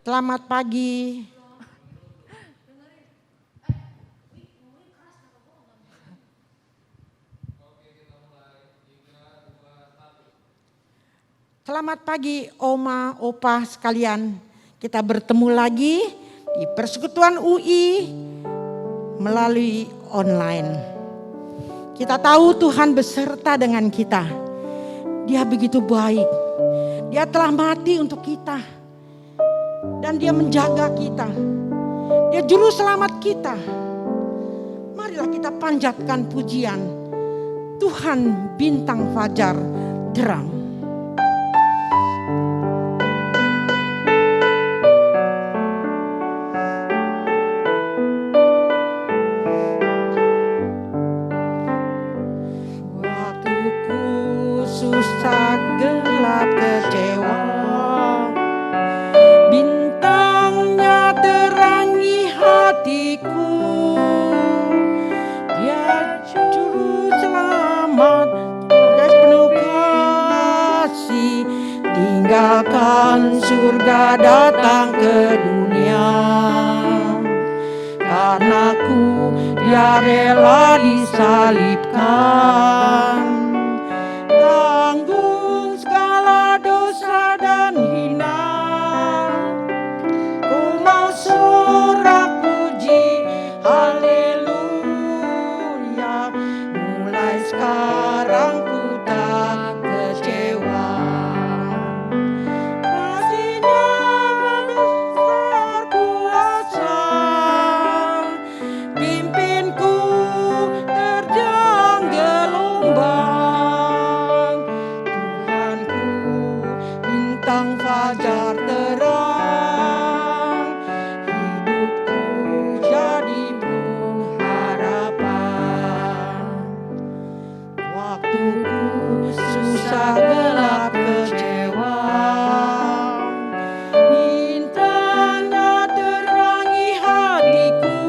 Selamat pagi. Selamat pagi Oma, Opa sekalian. Kita bertemu lagi di Persekutuan UI melalui online. Kita tahu Tuhan beserta dengan kita. Dia begitu baik. Dia telah mati untuk kita. Dan dia menjaga kita. Dia juru selamat kita. Marilah kita panjatkan pujian. Tuhan bintang fajar terang. Waktuku susah gelap kecewa. Bintangnya terangi hatiku. Dia juru selamat dan penuh kasih. Tinggalkan surga datang ke dunia. Karena ku dia rela disalibkan. Tanggung segala dosa dan hina. Sorak puji haleluya. Mulai sekarang ku tak kecewa. Kasih-Nya besar kuasa. Pimpinku terjang gelombang. Tuhanku bintang fajar terang. Susah gelap kecewa. Bintangnya terangi hatiku.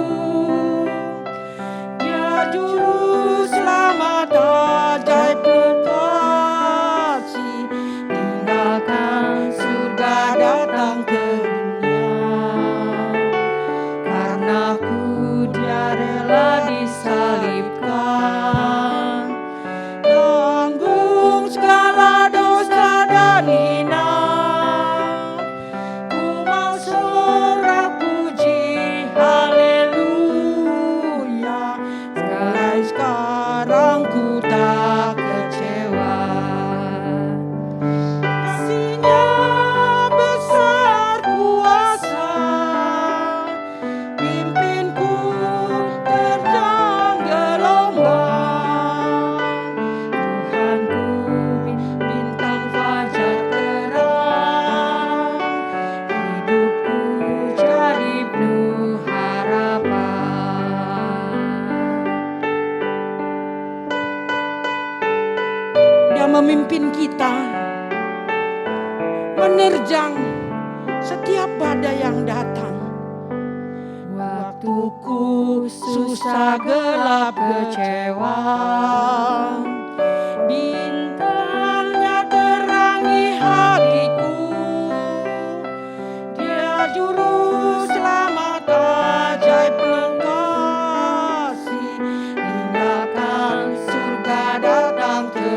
Dia juru selamat ajaib kasih. Tinggalkan surga datang ke dunia. Karena ku dia rela disalibkan. Segala dosa dan hina. Ku mau sorak puji haleluya. Mulai sekarang ku tak kecewa. Kasih-Nya besar kuasa. Pimpinku terjang gelombang. Memimpin kita menerjang setiap badai yang datang. Waktuku susah gelap kecewa. Bintangnya terangi hatiku. Dia juru selamat ajaib kasih. Tinggalkan surga datang ke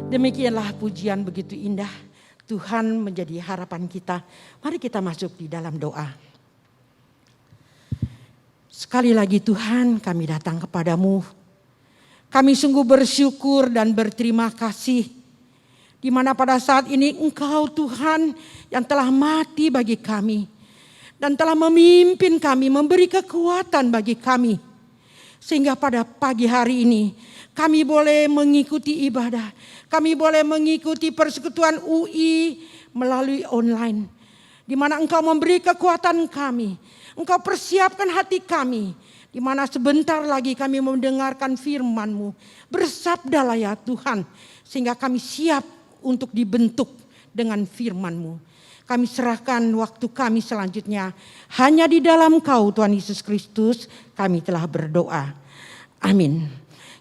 Demikianlah pujian begitu indah. Tuhan menjadi harapan kita. Mari kita masuk di dalam doa. Sekali lagi Tuhan, kami datang kepadamu. Kami sungguh bersyukur dan berterima kasih. Di mana pada saat ini Engkau Tuhan yang telah mati bagi kami. Dan telah memimpin kami, memberi kekuatan bagi kami. Sehingga pada pagi hari ini kami boleh mengikuti ibadah. Kami boleh mengikuti persekutuan UI melalui online. Di mana Engkau memberi kekuatan kami. Engkau persiapkan hati kami. Di mana sebentar lagi kami mendengarkan firman-Mu. Bersabdalah ya Tuhan. Sehingga kami siap untuk dibentuk dengan firman-Mu. Kami serahkan waktu kami selanjutnya. Hanya di dalam Kau Tuhan Yesus Kristus kami telah berdoa. Amin.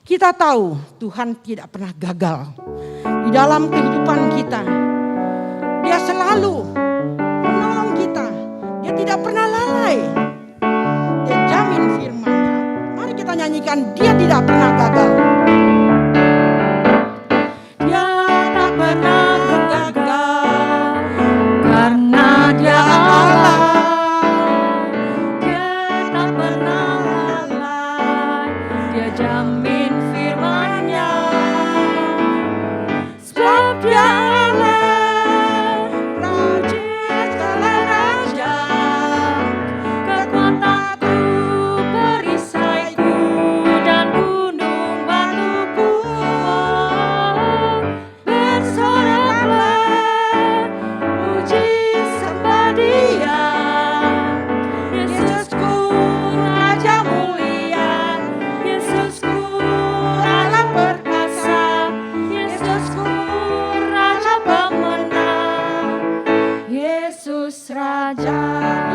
Kita tahu Tuhan tidak pernah gagal. Di dalam kehidupan kita. Dia selalu menolong kita. Dia tidak pernah lalai. Dia jamin firman-Nya. Mari kita nyanyikan, Dia tidak pernah gagal. Dia tak pernah gagal. Karena Dia Allah. Dia tak pernah lalai. Dia jamin firman-Nya. Sebab Dia Allah, Raja segala raja. Kekuatanku, perisaiku, dan gunung batuku. Bersoraklah, puji sembah Dia. Yesusku Raja mulia, Yesusku Allah perkasa, Yesusku Raja pemenang, Yesus Raja.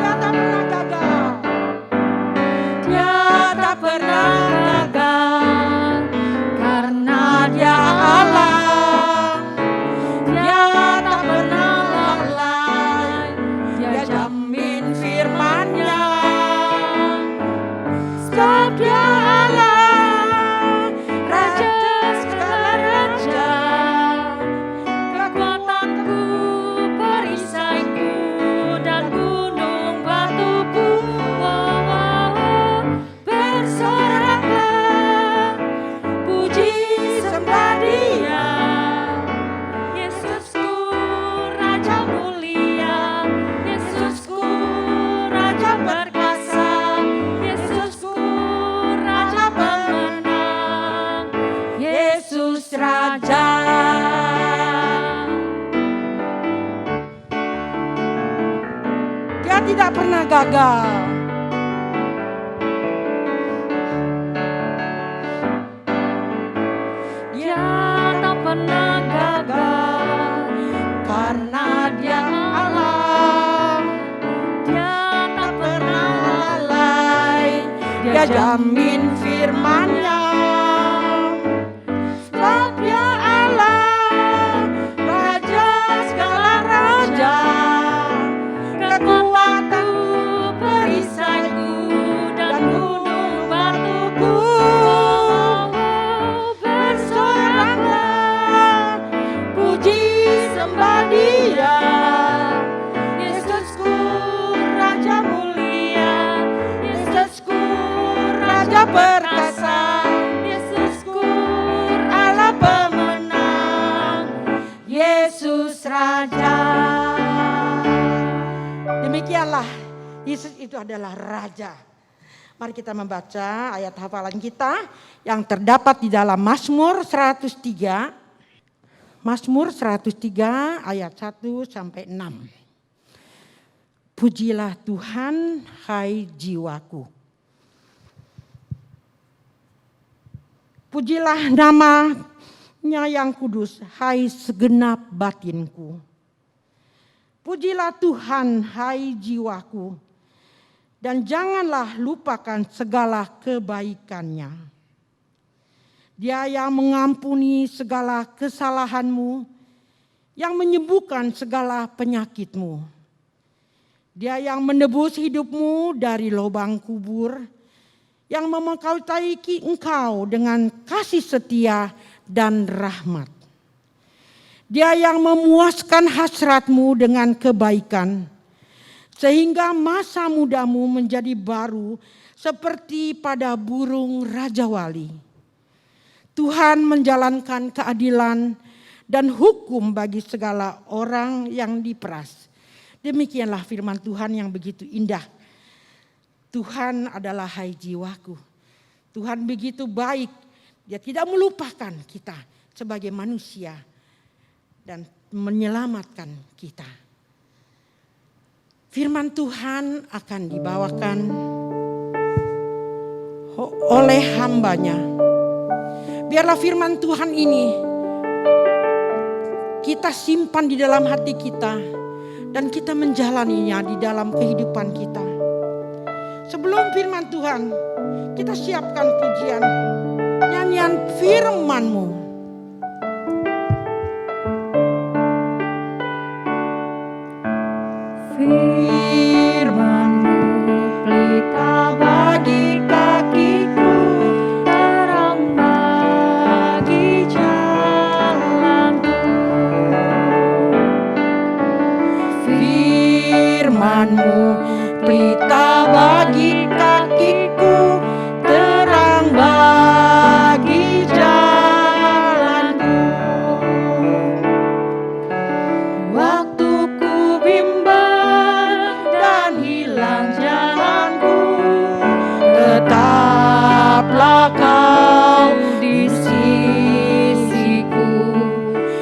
Dia tak pernah gagal. Dia tak pernah gagal. Karena Dia Allah. Dia tak pernah lalai. Dia jamin firman-Nya. Sebab Dia Allah, Raja segala raja. Kekuatanku, perisaiku, dan gunung batuku. Bersoraklah, puji sembah Dia. Yesusku Raja mulia, Yesusku Raja perkasa, Yesusku Raja pemenang, Yesus Raja. Dia tidak pernah gagal. Dia tak pernah gagal. Karena Dia Allah. Dia tak pernah lalai. Dia jamin firman-Nya. Sebab Dia Allah, Raja segala raja. Kekuatanku, perisaiku, dan gunung batuku. Bersoraklah, puji sembah Dia. Yesusku Raja mulia, Yesusku Raja perkasa, Yesusku Allah pemenang, Yesus Raja. Demikianlah, Yesus itu adalah Raja. Mari kita membaca ayat hafalan kita yang terdapat di dalam Mazmur 103. Mazmur 103 ayat 1 sampai 6. Pujilah Tuhan, hai jiwaku. Pujilah nama-Nya yang kudus, hai segenap batinku. Pujilah Tuhan, hai jiwaku, dan janganlah lupakan segala kebaikan-Nya. Dia yang mengampuni segala kesalahanmu, yang menyembuhkan segala penyakitmu. Dia yang menebus hidupmu dari lubang kubur, yang memengkautai engkau dengan kasih setia dan rahmat. Dia yang memuaskan hasratmu dengan kebaikan, sehingga masa mudamu menjadi baru seperti pada burung rajawali. Tuhan menjalankan keadilan dan hukum bagi segala orang yang diperas. Demikianlah firman Tuhan yang begitu indah. Tuhan adalah hai jiwaku. Tuhan begitu baik. Dia tidak melupakan kita sebagai manusia dan menyelamatkan kita. Firman Tuhan akan dibawakan oleh hambanya. Biarlah firman Tuhan ini kita simpan di dalam hati kita dan kita menjalaninya di dalam kehidupan kita. Sebelum firman Tuhan, kita siapkan pujian nyanyian firman-Mu. Firman-Mu pelita bagi kakiku, terang bagi jalanku. Firman-Mu pelita bagi kakiku, terang bagi jalanku. Waktu ku bimbang dan hilang jalanku, tetaplah Kau di sisiku,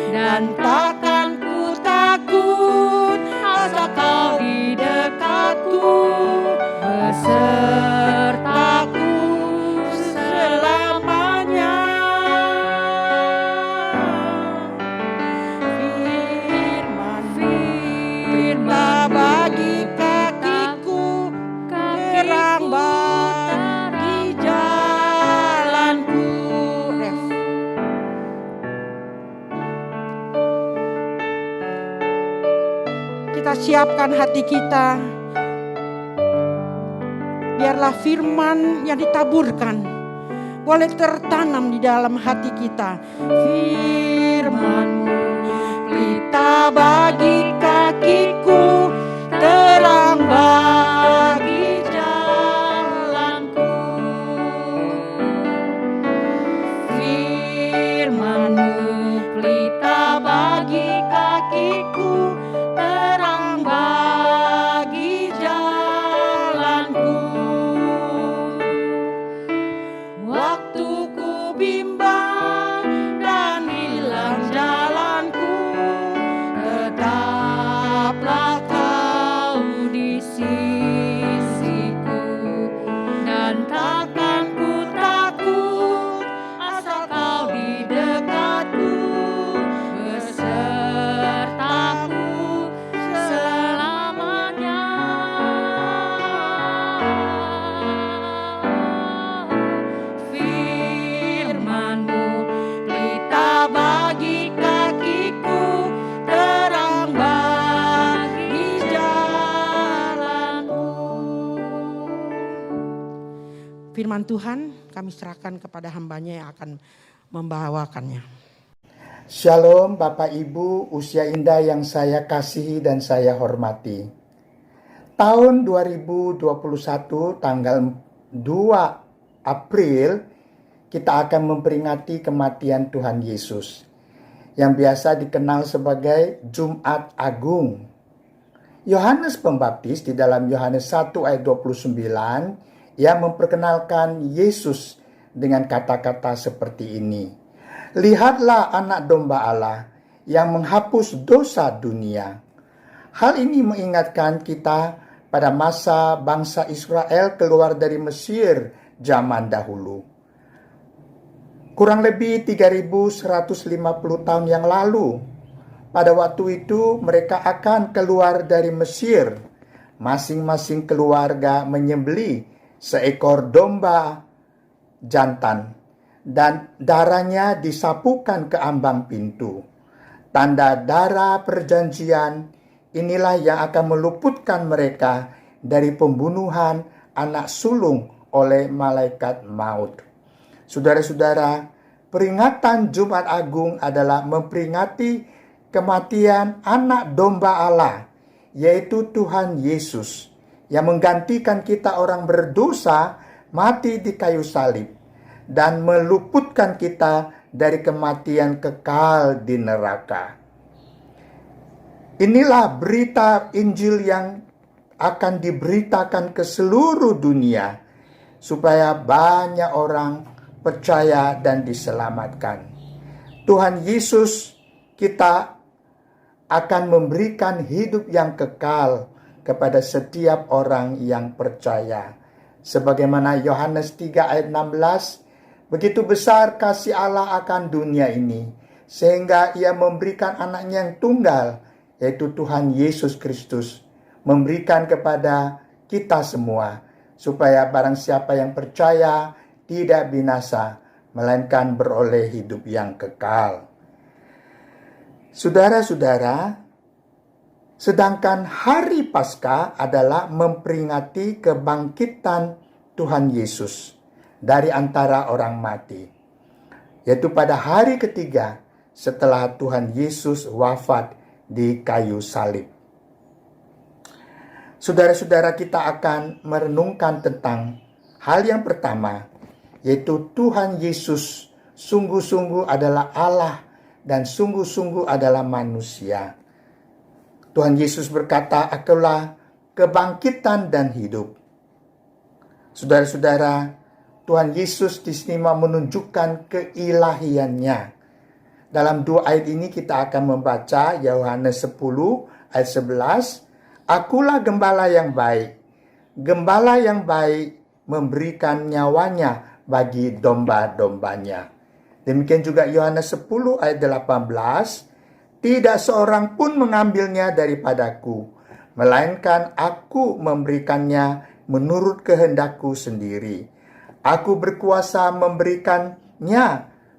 dan takkan ku takut asal Kau di dekatku, besertaku selamanya. Firman bagi kakiku, terang bagi jalanku. Kita siapkan hati kita. Biarlah firman yang ditaburkan boleh tertanam di dalam hati kita. Firman-Mu pelita bagi kakiku, terang bagi jalanku. Firman-Mu pelita bagi kakiku, terang bagi jalanku. Waktu ku bimbang dan hilang jalanku, tetaplah Kau di sisiku, dan takkan ku takut asal Kau di dekatku, besertaku selamanya. Firman-Mu pelita bagi kakiku, terang bagi jalanku. Firman Tuhan kami serahkan kepada hambanya yang akan membawakannya. Shalom Bapak Ibu, usia indah yang saya kasihi dan saya hormati. Tahun 2021 tanggal 2 April kita akan memperingati kematian Tuhan Yesus yang biasa dikenal sebagai Jumat Agung. Yohanes Pembaptis di dalam Yohanes 1 ayat 29 ia memperkenalkan Yesus dengan kata-kata seperti ini. Lihatlah anak domba Allah yang menghapus dosa dunia. Hal ini mengingatkan kita pada masa bangsa Israel keluar dari Mesir zaman dahulu. Kurang lebih 3150 tahun yang lalu, pada waktu itu mereka akan keluar dari Mesir. Masing-masing keluarga menyembelih seekor domba jantan dan darahnya disapukan ke ambang pintu. Tanda darah perjanjian inilah yang akan meluputkan mereka dari pembunuhan anak sulung oleh malaikat maut. Saudara-saudara, peringatan Jumat Agung adalah memperingati kematian anak domba Allah, yaitu Tuhan Yesus, yang menggantikan kita orang berdosa mati di kayu salib dan meluputkan kita dari kematian kekal di neraka. Inilah berita Injil yang akan diberitakan ke seluruh dunia, supaya banyak orang percaya dan diselamatkan. Tuhan Yesus kita akan memberikan hidup yang kekal kepada setiap orang yang percaya. Sebagaimana Yohanes 3 ayat 16, begitu besar kasih Allah akan dunia ini, sehingga ia memberikan anaknya yang tunggal, yaitu Tuhan Yesus Kristus, memberikan kepada kita semua, supaya barang siapa yang percaya tidak binasa, melainkan beroleh hidup yang kekal. Saudara-saudara, sedangkan hari Paskah adalah memperingati kebangkitan Tuhan Yesus dari antara orang mati, yaitu pada hari ketiga setelah Tuhan Yesus wafat di kayu salib. Saudara-saudara, kita akan merenungkan tentang hal yang pertama, yaitu Tuhan Yesus sungguh-sungguh adalah Allah dan sungguh-sungguh adalah manusia. Tuhan Yesus berkata, "Akulah kebangkitan dan hidup." Saudara-saudara, Tuhan Yesus di sini mau menunjukkan keilahiannya. Dalam dua ayat ini kita akan membaca Yohanes 10 ayat 11, "Akulah gembala yang baik. Gembala yang baik memberikan nyawanya bagi domba-dombanya." Demikian juga Yohanes 10 ayat 18, "Tidak seorang pun mengambilnya daripadaku, melainkan aku memberikannya menurut kehendakku sendiri. Aku berkuasa memberikannya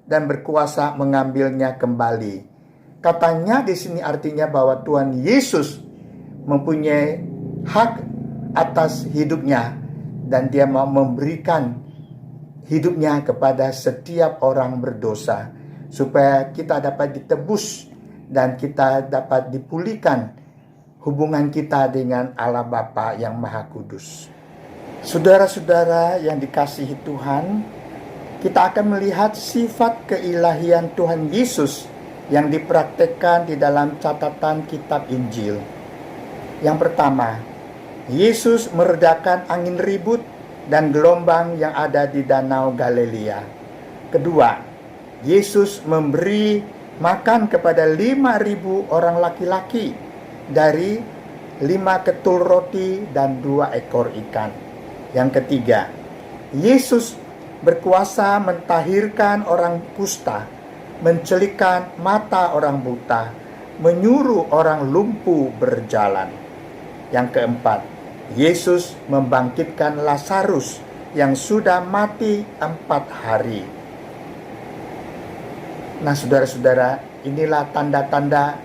dan berkuasa mengambilnya kembali." Katanya di sini artinya bahwa Tuhan Yesus mempunyai hak atas hidupnya, dan dia mau memberikan hidupnya kepada setiap orang berdosa, supaya kita dapat ditebus dan kita dapat dipulihkan hubungan kita dengan Allah Bapa yang Maha Kudus. Saudara-saudara yang dikasihi Tuhan, kita akan melihat sifat keilahian Tuhan Yesus yang dipraktekkan di dalam catatan kitab Injil. Yang pertama, Yesus meredakan angin ribut dan gelombang yang ada di Danau Galilea. Kedua, Yesus memberi makan kepada 5.000 orang laki-laki dari 5 ketul roti dan 2 ekor ikan. Yang ketiga, Yesus berkuasa mentahirkan orang kusta, mencelikan mata orang buta, menyuruh orang lumpuh berjalan. Yang keempat, Yesus membangkitkan Lazarus yang sudah mati 4 hari. Nah, saudara-saudara, inilah tanda-tanda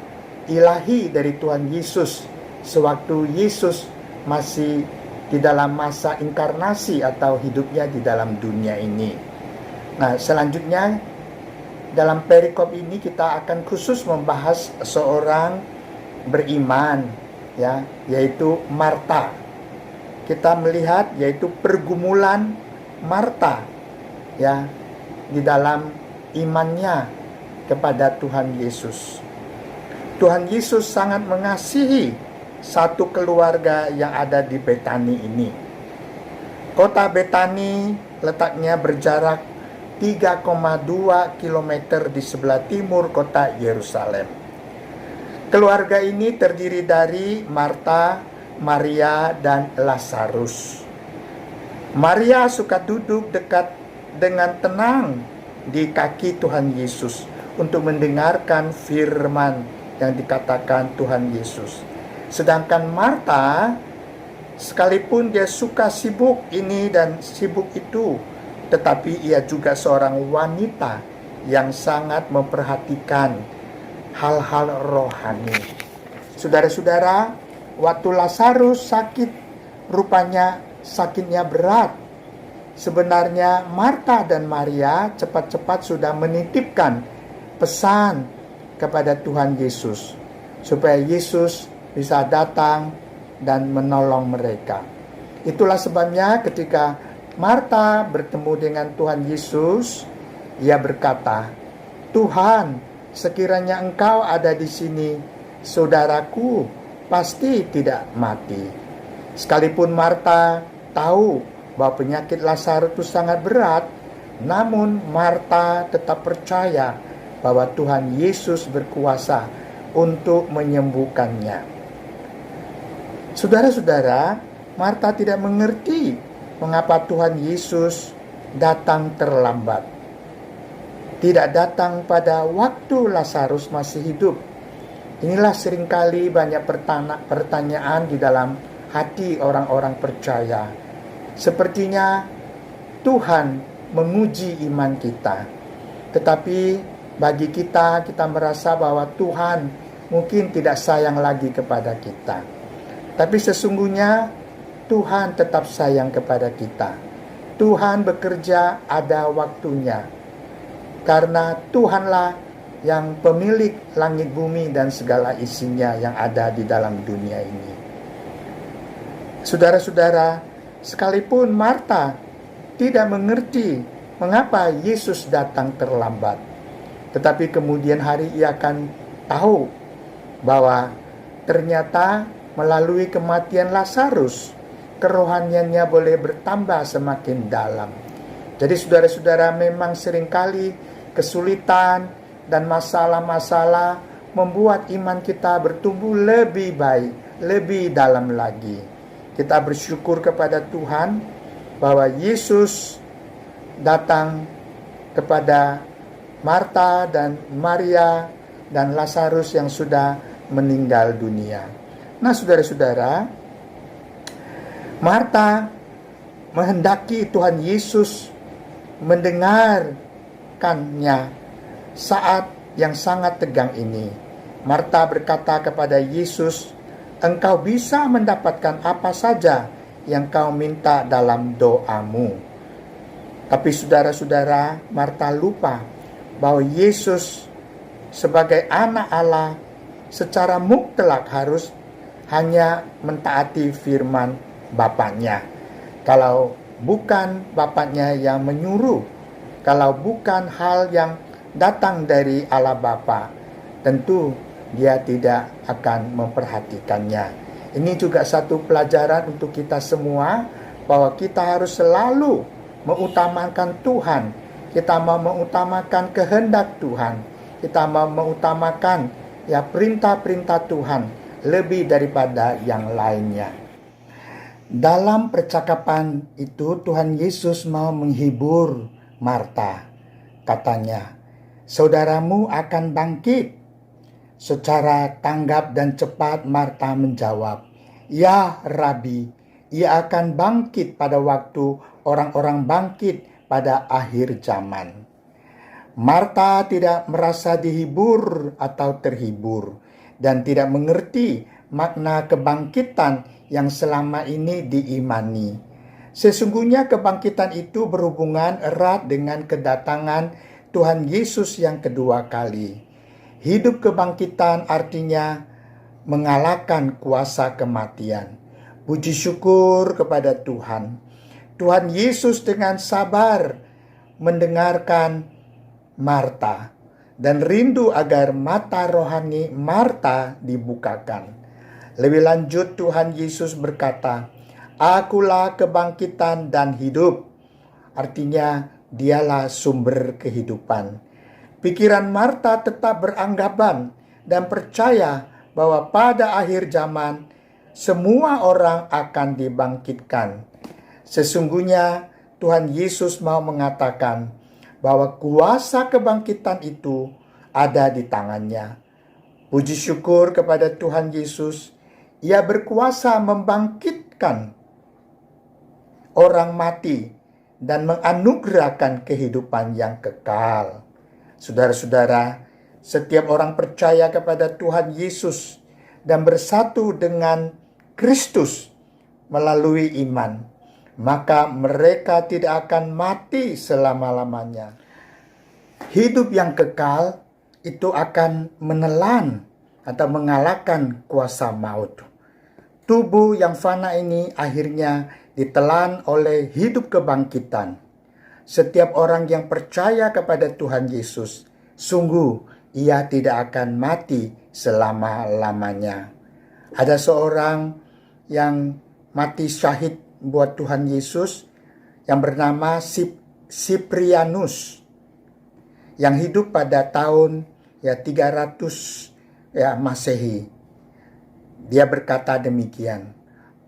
ilahi dari Tuhan Yesus sewaktu Yesus masih di dalam masa inkarnasi atau hidupnya di dalam dunia ini. Nah, selanjutnya dalam perikop ini kita akan khusus membahas seorang beriman, ya, yaitu Marta. Kita melihat yaitu pergumulan Marta, ya, di dalam imannya kepada Tuhan Yesus. Tuhan Yesus sangat mengasihi satu keluarga yang ada di Betani ini. Kota Betani letaknya berjarak 3,2 km di sebelah timur kota Yerusalem. Keluarga ini terdiri dari Marta, Maria, dan Lazarus. Maria suka duduk dekat dengan tenang di kaki Tuhan Yesus untuk mendengarkan firman yang dikatakan Tuhan Yesus. Sedangkan Marta, sekalipun dia suka sibuk ini dan sibuk itu, tetapi ia juga seorang wanita yang sangat memperhatikan hal-hal rohani. Saudara-saudara, waktu Lazarus sakit, rupanya sakitnya berat. Sebenarnya Marta dan Maria cepat-cepat sudah menitipkan pesan kepada Tuhan Yesus, supaya Yesus bisa datang dan menolong mereka. Itulah sebabnya ketika Marta bertemu dengan Tuhan Yesus, ia berkata, Tuhan, sekiranya Engkau ada di sini, saudaraku pasti tidak mati. Sekalipun Marta tahu bahwa penyakit Lazarus itu sangat berat, namun Marta tetap percaya bahwa Tuhan Yesus berkuasa untuk menyembuhkannya. Saudara-saudara, Marta tidak mengerti mengapa Tuhan Yesus datang terlambat. Tidak datang pada waktu Lazarus masih hidup. Inilah seringkali banyak pertanyaan di dalam hati orang-orang percaya. Sepertinya Tuhan menguji iman kita. Tetapi bagi kita merasa bahwa Tuhan mungkin tidak sayang lagi kepada kita. Tapi sesungguhnya Tuhan tetap sayang kepada kita. Tuhan bekerja ada waktunya. Karena Tuhanlah yang pemilik langit bumi dan segala isinya yang ada di dalam dunia ini. Saudara-saudara, sekalipun Marta tidak mengerti mengapa Yesus datang terlambat, tetapi kemudian hari ia akan tahu bahwa ternyata melalui kematian Lazarus, kerohaniannya boleh bertambah semakin dalam. Jadi saudara-saudara, memang seringkali kesulitan dan masalah-masalah membuat iman kita bertumbuh lebih baik, lebih dalam lagi. Kita bersyukur kepada Tuhan bahwa Yesus datang kepada Marta dan Maria dan Lazarus yang sudah meninggal dunia. Nah, saudara-saudara, Marta menghendaki Tuhan Yesus mendengarkannya saat yang sangat tegang ini. Marta berkata kepada Yesus, "Engkau bisa mendapatkan apa saja yang kau minta dalam doamu." Tapi saudara-saudara, Marta lupa bahwa Yesus sebagai anak Allah secara mutlak harus hanya mentaati firman Bapaknya. Kalau bukan Bapaknya yang menyuruh, kalau bukan hal yang datang dari Allah Bapa, tentu dia tidak akan memperhatikannya. Ini juga satu pelajaran untuk kita semua, bahwa kita harus selalu mengutamakan Tuhan. Kita mau mengutamakan kehendak Tuhan. Kita mau mengutamakan perintah-perintah Tuhan lebih daripada yang lainnya. Dalam percakapan itu Tuhan Yesus mau menghibur Marta. Katanya, "Saudaramu akan bangkit." Secara tanggap dan cepat Marta menjawab, "Ya Rabi, ia akan bangkit pada waktu orang-orang bangkit pada akhir zaman." Marta tidak merasa dihibur atau terhibur dan tidak mengerti makna kebangkitan yang selama ini diimani. Sesungguhnya kebangkitan itu berhubungan erat dengan kedatangan Tuhan Yesus yang kedua kali. Hidup kebangkitan artinya mengalahkan kuasa kematian. Puji syukur kepada Tuhan. Tuhan Yesus dengan sabar mendengarkan Marta dan rindu agar mata rohani Marta dibukakan. Lebih lanjut Tuhan Yesus berkata, "Akulah kebangkitan dan hidup." Artinya dialah sumber kehidupan. Pikiran Marta tetap beranggapan dan percaya bahwa pada akhir zaman semua orang akan dibangkitkan. Sesungguhnya Tuhan Yesus mau mengatakan bahwa kuasa kebangkitan itu ada di tangannya. Puji syukur kepada Tuhan Yesus, Ia berkuasa membangkitkan orang mati dan menganugerahkan kehidupan yang kekal. Saudara-saudara, setiap orang percaya kepada Tuhan Yesus dan bersatu dengan Kristus melalui iman, maka mereka tidak akan mati selama-lamanya. Hidup yang kekal itu akan menelan atau mengalahkan kuasa maut. Tubuh yang fana ini akhirnya ditelan oleh hidup kebangkitan. Setiap orang yang percaya kepada Tuhan Yesus Sungguh, ia tidak akan mati selama-lamanya. Ada seorang yang mati syahid buat Tuhan Yesus yang bernama Siprianus, yang hidup pada tahun 300 Masehi. Dia berkata demikian,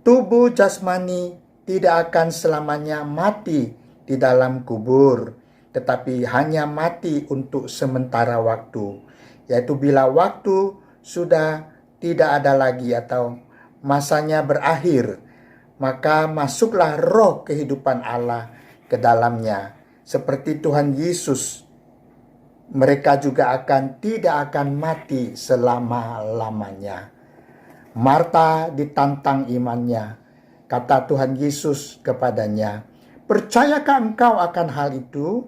tubuh jasmani tidak akan selamanya mati di dalam kubur, tetapi hanya mati untuk sementara waktu, yaitu bila waktu sudah tidak ada lagi atau masanya berakhir, maka masuklah roh kehidupan Allah ke dalamnya. Seperti Tuhan Yesus, mereka juga tidak akan mati selama-lamanya. Marta ditantang imannya. Kata Tuhan Yesus kepadanya, percayakah engkau akan hal itu?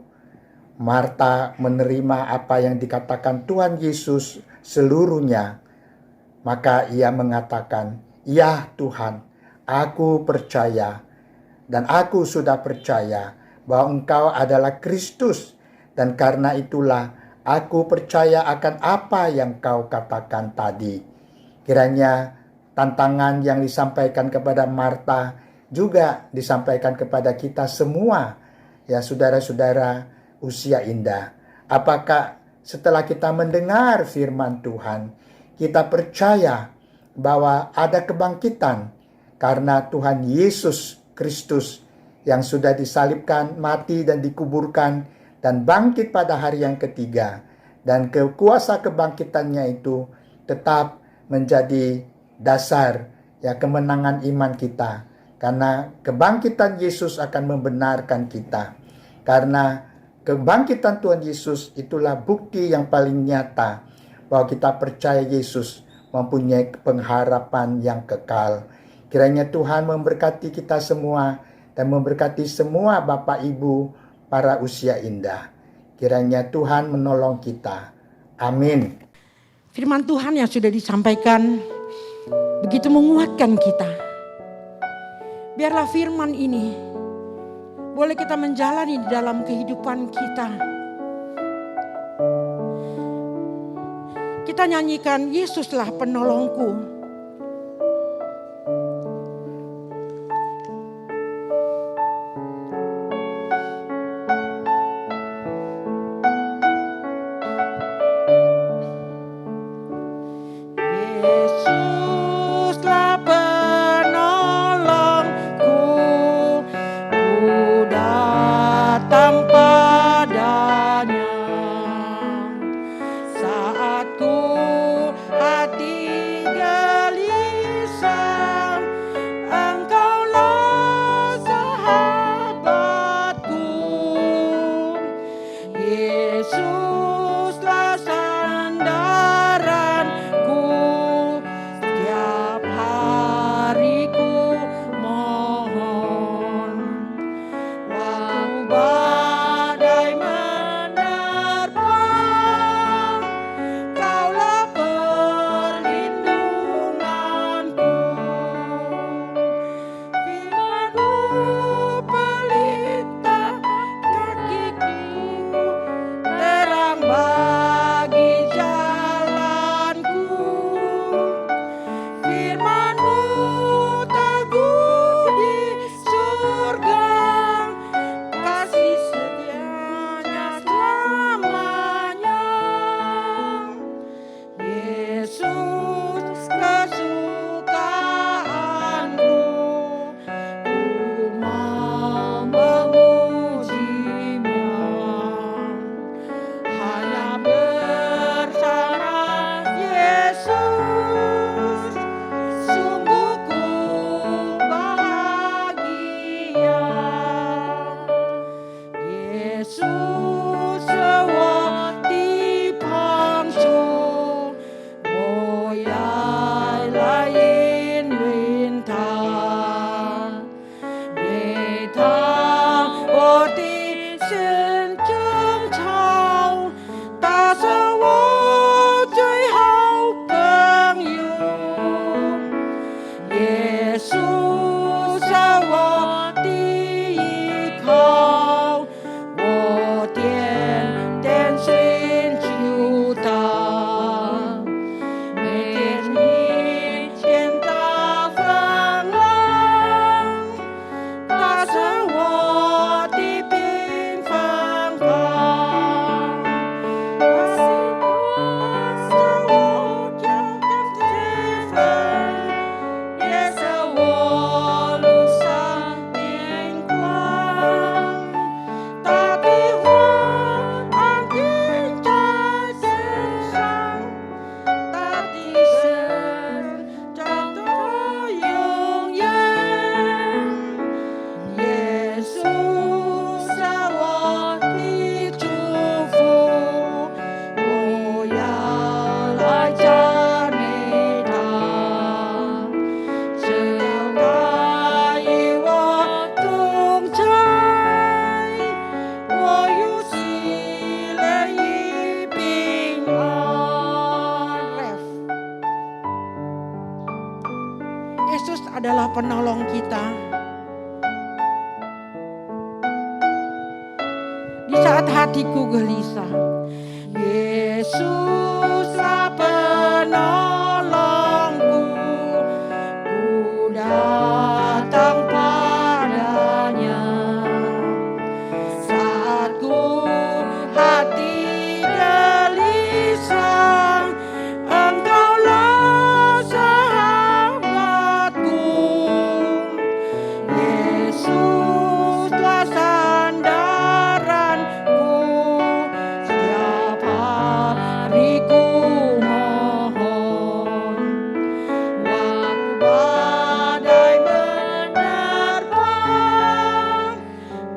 Marta menerima apa yang dikatakan Tuhan Yesus seluruhnya. Maka ia mengatakan, ya Tuhan, aku percaya dan aku sudah percaya bahwa engkau adalah Kristus, dan karena itulah aku percaya akan apa yang kau katakan tadi. Kiranya tantangan yang disampaikan kepada Marta juga disampaikan kepada kita semua, ya saudara-saudara usia indah. Apakah setelah kita mendengar firman Tuhan, kita percaya bahwa ada kebangkitan karena Tuhan Yesus Kristus yang sudah disalibkan, mati dan dikuburkan dan bangkit pada hari yang ketiga, dan kuasa kebangkitannya itu tetap menjadi dasar kemenangan iman kita, karena kebangkitan Yesus akan membenarkan kita. Karena kebangkitan Tuhan Yesus itulah bukti yang paling nyata bahwa kita percaya Yesus mempunyai pengharapan yang kekal. Kiranya Tuhan memberkati kita semua dan memberkati semua Bapak Ibu para usia indah. Kiranya Tuhan menolong kita. Amin. Firman Tuhan yang sudah disampaikan begitu menguatkan kita. Biarlah firman ini boleh kita menjalani di dalam kehidupan kita. Kita nyanyikan, Yesuslah penolongku. Yesuslah penolongku, ku datang padanya saat ku hati adalah penolong kita. Di saat hatiku gelisah, Yesuslah penolongku, ku datang padanya. Saat ku hati gelisah, Engkaulah sahabatku. Yesuslah sandaranku, setiap hari ku mohon. Waktu badai menerpa,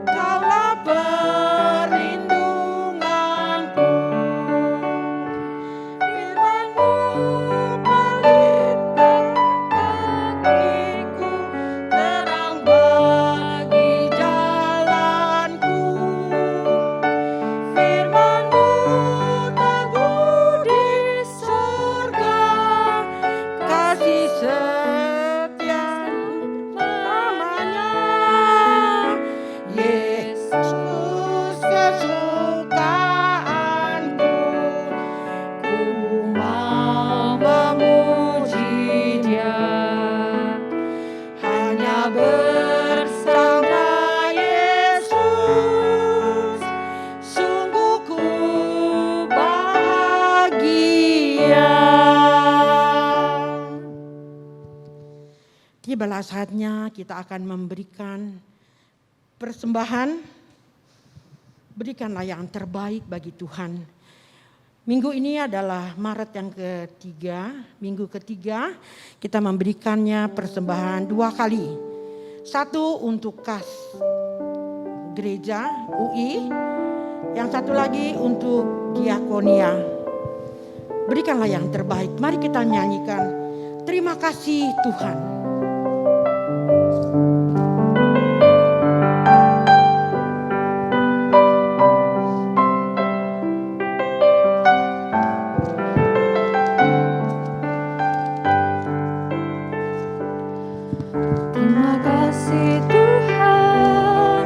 Kaulah perlindunganku. Firman-Mu pelita kakiku, terang bagi jalanku. Firman-Mu teguh di surga, kasih setia lamanya. Yesus kesukaanku, ku mau memuji Dia. Hanya bersama Yesus, sungguh ku bahagia. Tibalah saatnya kita akan memberikan persembahan. Berikanlah yang terbaik bagi Tuhan. Minggu ini adalah Maret yang ketiga. Minggu ketiga kita memberikannya persembahan 2 kali. 1 untuk kas gereja UI. Yang 1 lagi untuk diakonia. Berikanlah yang terbaik. Mari kita nyanyikan. Terima kasih Tuhan. Terima kasih Tuhan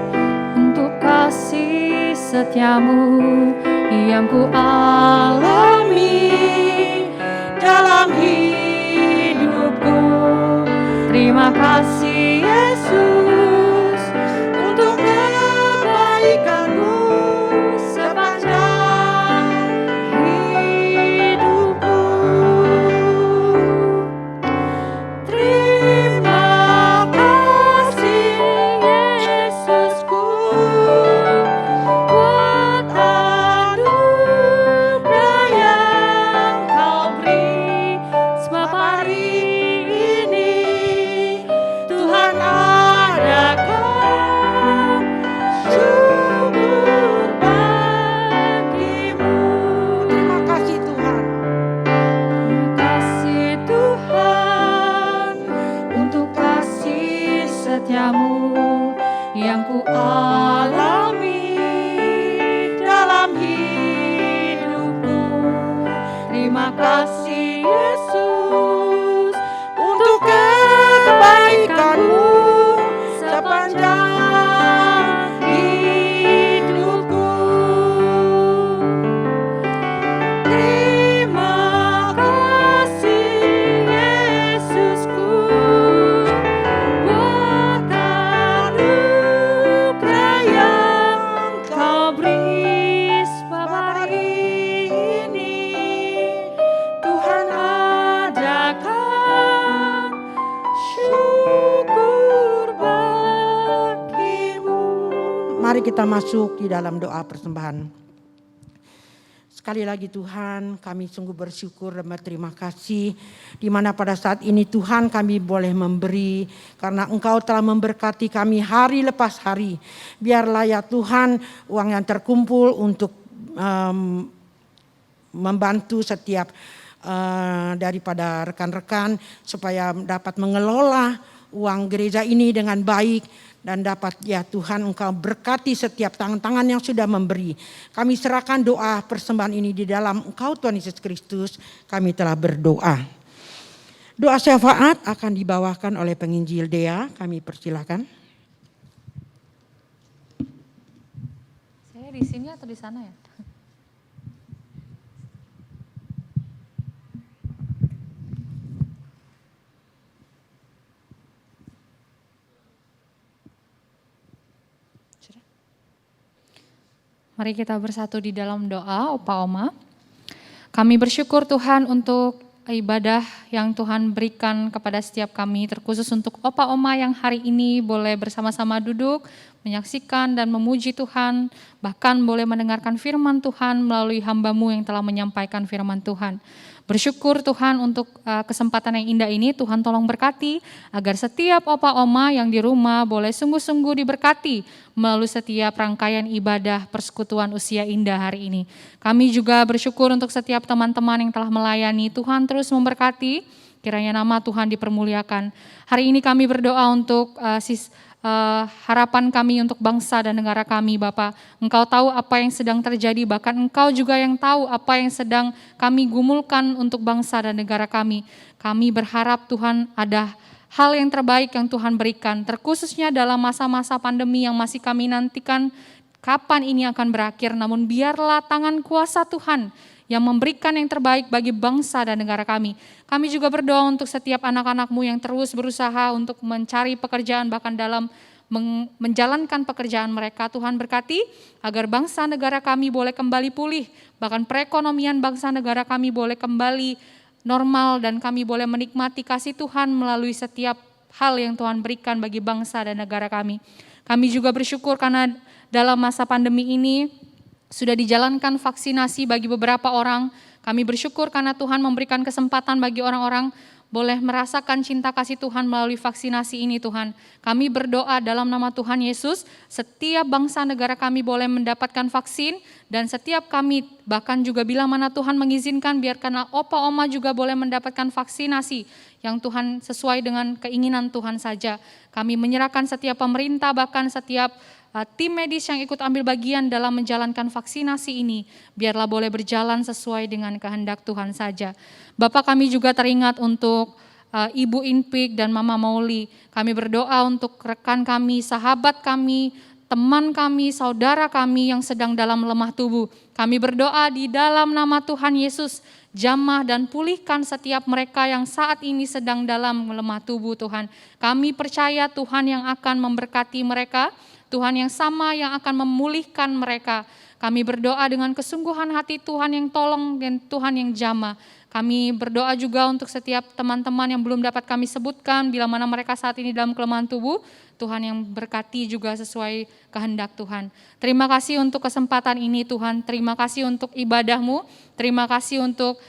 untuk kasih setiamu yang ku alami dalam hidupku. Terima kasih Yesus untuk kebaikan-Mu sepanjang hidupku. Terima kasih Yesusku buat anugerah yang Kau beri. Sebab hari ini Tuhan adakan syukur bagimu. Terima kasih Tuhan. Terima kasih Tuhan untuk kasih setiamu yang ku alami dalam hidupku. Terima kasih Yesus untuk kebaikan-Mu sepanjang hidupku. Terima kasih Yesusku buat anugerah yang Kau beri. Sebab hari ini Tuhan adakan syukur bagimu. Mari kita masuk di dalam doa persembahan. Sekali lagi Tuhan, kami sungguh bersyukur dan berterima kasih di mana pada saat ini Tuhan kami boleh memberi karena Engkau telah memberkati kami hari lepas hari. Biarlah ya Tuhan uang yang terkumpul untuk membantu setiap daripada rekan-rekan supaya dapat mengelola uang gereja ini dengan baik. Dan dapat ya Tuhan Engkau berkati setiap tangan-tangan yang sudah memberi. Kami serahkan doa persembahan ini di dalam Engkau Tuhan Yesus Kristus. Kami telah berdoa. Doa syafaat akan dibawakan oleh penginjil Dea, kami persilakan. Saya di sini atau di sana ya? Mari kita bersatu di dalam doa, Opa Oma. Kami bersyukur Tuhan untuk ibadah yang Tuhan berikan kepada setiap kami, terkhusus untuk Opa Oma yang hari ini boleh bersama-sama duduk, menyaksikan dan memuji Tuhan, bahkan boleh mendengarkan firman Tuhan melalui hamba-Mu yang telah menyampaikan firman Tuhan. Bersyukur Tuhan untuk kesempatan yang indah ini, Tuhan tolong berkati agar setiap Opa Oma yang di rumah boleh sungguh-sungguh diberkati melalui setiap rangkaian ibadah persekutuan usia indah hari ini. Kami juga bersyukur untuk setiap teman-teman yang telah melayani, Tuhan terus memberkati, kiranya nama Tuhan dipermuliakan. Hari ini kami berdoa untuk harapan kami untuk bangsa dan negara kami, Bapak. Engkau tahu apa yang sedang terjadi, bahkan Engkau juga yang tahu apa yang sedang kami gumulkan untuk bangsa dan negara kami. Kami berharap Tuhan ada hal yang terbaik yang Tuhan berikan, terkhususnya dalam masa-masa pandemi yang masih kami nantikan kapan ini akan berakhir, namun biarlah tangan kuasa Tuhan yang memberikan yang terbaik bagi bangsa dan negara kami. Kami juga berdoa untuk setiap anak-anak-Mu yang terus berusaha untuk mencari pekerjaan, bahkan dalam menjalankan pekerjaan mereka. Tuhan berkati agar bangsa negara kami boleh kembali pulih, bahkan perekonomian bangsa negara kami boleh kembali normal dan kami boleh menikmati kasih Tuhan melalui setiap hal yang Tuhan berikan bagi bangsa dan negara kami. Kami juga bersyukur karena dalam masa pandemi ini sudah dijalankan vaksinasi bagi beberapa orang. Kami bersyukur karena Tuhan memberikan kesempatan bagi orang-orang boleh merasakan cinta kasih Tuhan melalui vaksinasi ini Tuhan. Kami berdoa dalam nama Tuhan Yesus, setiap bangsa negara kami boleh mendapatkan vaksin, dan setiap kami bahkan juga bila mana Tuhan mengizinkan, biarkanlah Opa Oma juga boleh mendapatkan vaksinasi yang Tuhan sesuai dengan keinginan Tuhan saja. Kami menyerahkan setiap pemerintah, bahkan setiap tim medis yang ikut ambil bagian dalam menjalankan vaksinasi ini, biarlah boleh berjalan sesuai dengan kehendak Tuhan saja. Bapak, kami juga teringat untuk Ibu Inpik dan Mama Mauli. Kami berdoa untuk rekan kami, sahabat kami, teman kami, saudara kami yang sedang dalam lemah tubuh. Kami berdoa di dalam nama Tuhan Yesus, jamah dan pulihkan setiap mereka yang saat ini sedang dalam lemah tubuh Tuhan. Kami percaya Tuhan yang akan memberkati mereka, Tuhan yang sama yang akan memulihkan mereka. Kami berdoa dengan kesungguhan hati Tuhan yang tolong dan Tuhan yang jamah. Kami berdoa juga untuk setiap teman-teman yang belum dapat kami sebutkan, bila mana mereka saat ini dalam kelemahan tubuh, Tuhan yang berkati juga sesuai kehendak Tuhan. Terima kasih untuk kesempatan ini Tuhan, terima kasih untuk ibadah-Mu, terima kasih untuk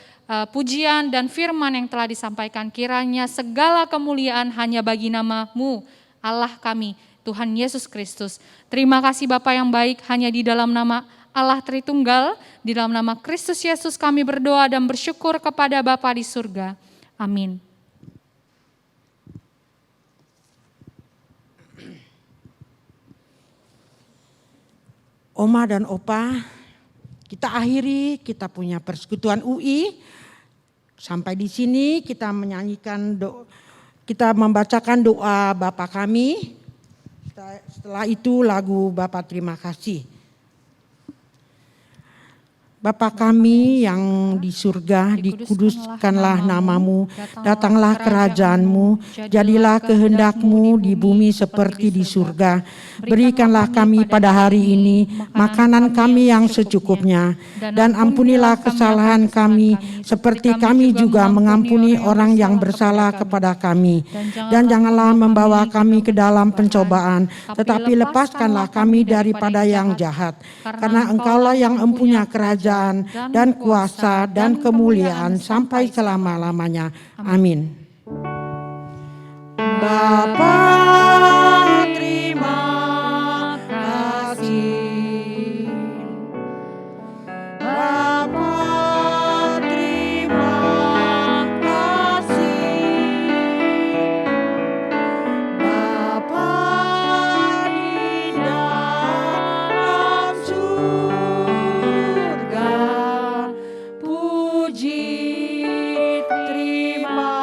pujian dan firman yang telah disampaikan. Kiranya segala kemuliaan hanya bagi nama-Mu, Allah kami, Tuhan Yesus Kristus. Terima kasih Bapa yang baik, hanya di dalam nama Allah Tritunggal, di dalam nama Kristus Yesus kami berdoa dan bersyukur kepada Bapa di surga. Amin. Oma dan Opa, kita akhiri, kita punya persekutuan UI. Sampai di sini kita menyanyikan kita membacakan doa Bapa kami. Setelah itu lagu Bapa terima kasih. Bapa kami yang di surga, dikuduskanlah namamu, datanglah kerajaan-Mu, jadilah kehendak-Mu di bumi seperti di surga. Berikanlah kami pada hari ini makanan kami yang secukupnya, dan ampunilah kesalahan kami seperti kami juga mengampuni orang yang bersalah kepada kami. Dan janganlah membawa kami ke dalam pencobaan, tetapi lepaskanlah kami daripada yang jahat. Karena Engkaulah yang mempunyai kerajaan dan kuasa dan kemuliaan sampai selama-lamanya. Amin. Bapa terima kasih. Bapa terima kasih. Bapa di dalam surga, puji terima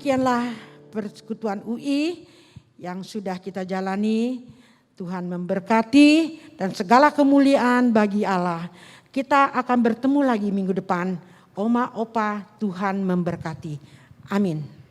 demikianlah persekutuan UI yang sudah kita jalani. Tuhan memberkati dan segala kemuliaan bagi Allah. Kita akan bertemu lagi minggu depan. Oma, opa, Tuhan memberkati. Amin.